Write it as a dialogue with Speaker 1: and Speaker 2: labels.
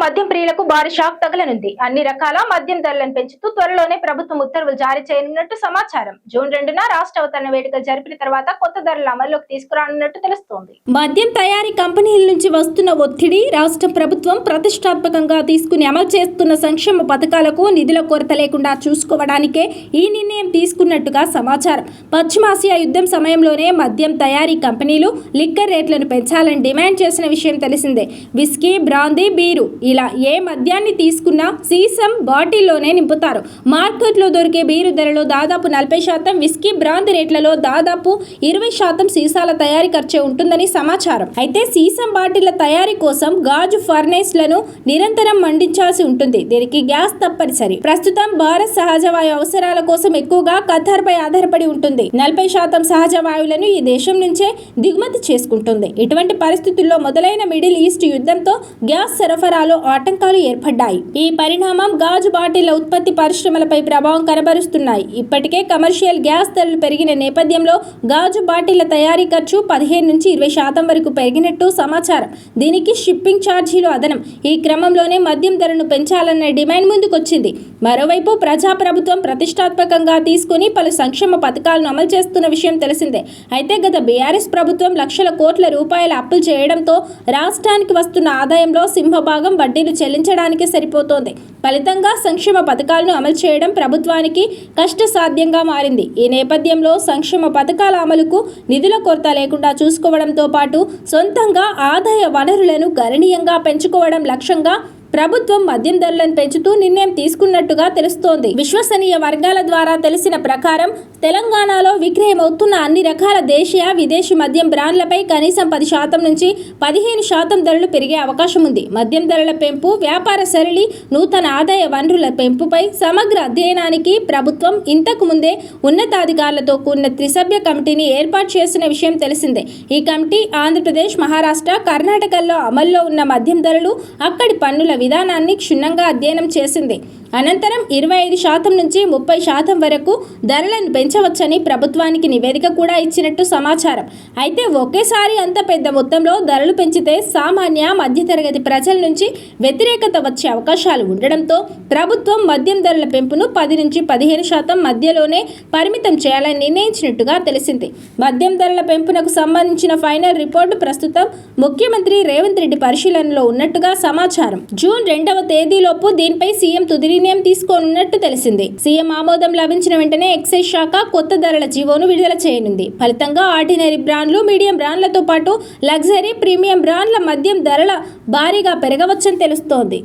Speaker 1: మద్యం ప్రియులకు భారీ షాక్ తగలనుంది. అన్ని రకాల మద్యం ధరలను పెంచుతూ త్వరలోనే ప్రభుత్వం ఉత్తర్వులు జారీ చేయనున్నట్టు సమాచారం. జూన్ 2న రాష్ట్ర అవతరణ వేడుక జరిపిన తర్వాత కొత్త ధరల అమల్లోకి తీసుకురానున్నట్టు తెలుస్తోంది.
Speaker 2: మద్యం తయారీ కంపెనీల నుంచి వస్తున్న ఒత్తిడి, రాష్ట్ర ప్రభుత్వం ప్రతిష్టాత్మకంగా తీసుకుని అమలు చేస్తున్న సంక్షేమ పథకాలకు నిధుల కొరత లేకుండా చూసుకోవడానికే ఈ నిర్ణయం తీసుకున్నట్టుగా సమాచారం. పశ్చిమాసియా యుద్ధం సమయంలోనే మద్యం తయారీ కంపెనీలు లిక్కర్ రేట్లను పెంచాలని డిమాండ్ చేసిన విషయం తెలిసిందే. విస్కీ, బ్రాందీ, బీరు ఇలా ఏ మద్యాన్ని తీసుకున్నా సీసం బాటిల్లోనే నింపుతారు. మార్కెట్లో దొరికే బీరు ధరలో దాదాపు 40%, విస్కీ, బ్రాందీ రేట్లలో దాదాపు 20% సీసాల తయారీ ఖర్చే ఉంటుందని సమాచారం. అయితే సీసం బాటిళ్ల తయారీ కోసం గాజు ఫర్నేస్లను నిరంతరం మండించాల్సి ఉంటుంది. దీనికి గ్యాస్ తప్పనిసరి. ప్రస్తుతం భారత్ సహజ వాయు అవసరాల కోసం ఎక్కువగా ఖతార్పై ఆధారపడి ఉంటుంది. 40% సహజ వాయువులను ఈ దేశం నుంచే దిగుమతి చేసుకుంటుంది. ఇటువంటి పరిస్థితుల్లో మొదలైన మిడిల్ ఈస్ట్ యుద్ధంతో గ్యాస్ సరఫరాలో ఆటంకాలు ఏర్పడ్డాయి. ఈ పరిణామం గాజు బాటిళ్ల ఉత్పత్తి పరిశ్రమలపై ప్రభావం కనబరుస్తున్నాయి. ఇప్పటికే కమర్షియల్ గ్యాస్ ధరలు పెరిగిన నేపథ్యంలో గాజు బాటిళ్ల తయారీ ఖర్చు 15 నుంచి 20% వరకు పెరిగినట్టు సమాచారం. దీనికి షిప్పింగ్ ఛార్జీలు అదనం. ఈ క్రమంలోనే మద్యం ధరను పెంచాలన్న డిమాండ్ ముందుకొచ్చింది. మరోవైపు ప్రజాప్రభుత్వం ప్రతిష్టాత్మకంగా తీసుకుని పలు సంక్షేమ పథకాలను అమలు చేస్తున్న విషయం తెలిసిందే. అయితే గత బీఆర్ఎస్ ప్రభుత్వం లక్షల కోట్ల రూపాయల అప్పులు చేయడంతో రాష్ట్రానికి వస్తున్న ఆదాయంలో సింహభాగం వడ్డీలు చెల్లించడానికే సరిపోతోంది. ఫలితంగా సంక్షేమ పథకాలను అమలు చేయడం ప్రభుత్వానికి కష్టసాధ్యంగా మారింది. ఈ నేపథ్యంలో సంక్షేమ పథకాల అమలుకు నిధుల కొరత లేకుండా చూసుకోవడంతో పాటు సొంతంగా ఆదాయ వనరులను గణనీయంగా పెంచుకోవడం లక్ష్యంగా ప్రభుత్వం మద్యం ధరలను పెంచుతూ నిర్ణయం తీసుకున్నట్టుగా తెలుస్తోంది. విశ్వసనీయ వర్గాల ద్వారా తెలిసిన ప్రకారం తెలంగాణలో విక్రయమవుతున్న అన్ని రకాల దేశీయ, విదేశీ మద్యం బ్రాండ్లపై కనీసం 10% నుంచి 15% ధరలు పెరిగే అవకాశం ఉంది. మద్యం ధరల పెంపు, వ్యాపార సరళి, నూతన ఆదాయ వనరుల పెంపుపై సమగ్ర అధ్యయనానికి ప్రభుత్వం ఇంతకు ముందే ఉన్నతాధికారులతో కూడిన త్రిసభ్య కమిటీని ఏర్పాటు చేసిన విషయం తెలిసిందే. ఈ కమిటీ ఆంధ్రప్రదేశ్, మహారాష్ట్ర, కర్ణాటకల్లో అమల్లో ఉన్న మద్యం ధరలు, అక్కడి పన్నుల విధానాన్ని క్షుణ్ణంగా అధ్యయనం చేసింది. అనంతరం 25% నుంచి 30% వరకు ధరలను పెంచవచ్చని ప్రభుత్వానికి నివేదిక కూడా ఇచ్చినట్టు సమాచారం. అయితే ఒకేసారి అంత పెద్ద మొత్తంలో ధరలు పెంచితే సామాన్య, మధ్యతరగతి ప్రజల నుంచి వ్యతిరేకత వచ్చే అవకాశాలు ఉండడంతో ప్రభుత్వం మద్యం ధరల పెంపును 10 నుంచి 15% మధ్యలోనే పరిమితం చేయాలని నిర్ణయించినట్టుగా తెలిసింది. మద్యం ధరల పెంపునకు సంబంధించిన ఫైనల్ రిపోర్టు ప్రస్తుతం ముఖ్యమంత్రి రేవంత్ రెడ్డి పరిశీలనలో ఉన్నట్టుగా సమాచారం. జూన్ 2వ తేదీలోపు దీనిపై సీఎం తుది నిర్ణయం తీసుకోనున్నట్టు తెలిసింది. సీఎం ఆమోదం లభించిన వెంటనే ఎక్సైజ్ శాఖ కొత్త ధరల జీవోను విడుదల చేయనుంది. ఫలితంగా ఆర్డినరీ బ్రాండ్లు, మీడియం బ్రాండ్లతో పాటు లగ్జరీ, ప్రీమియం బ్రాండ్ల మద్యం ధరల భారీగా పెరగవచ్చని తెలుస్తోంది.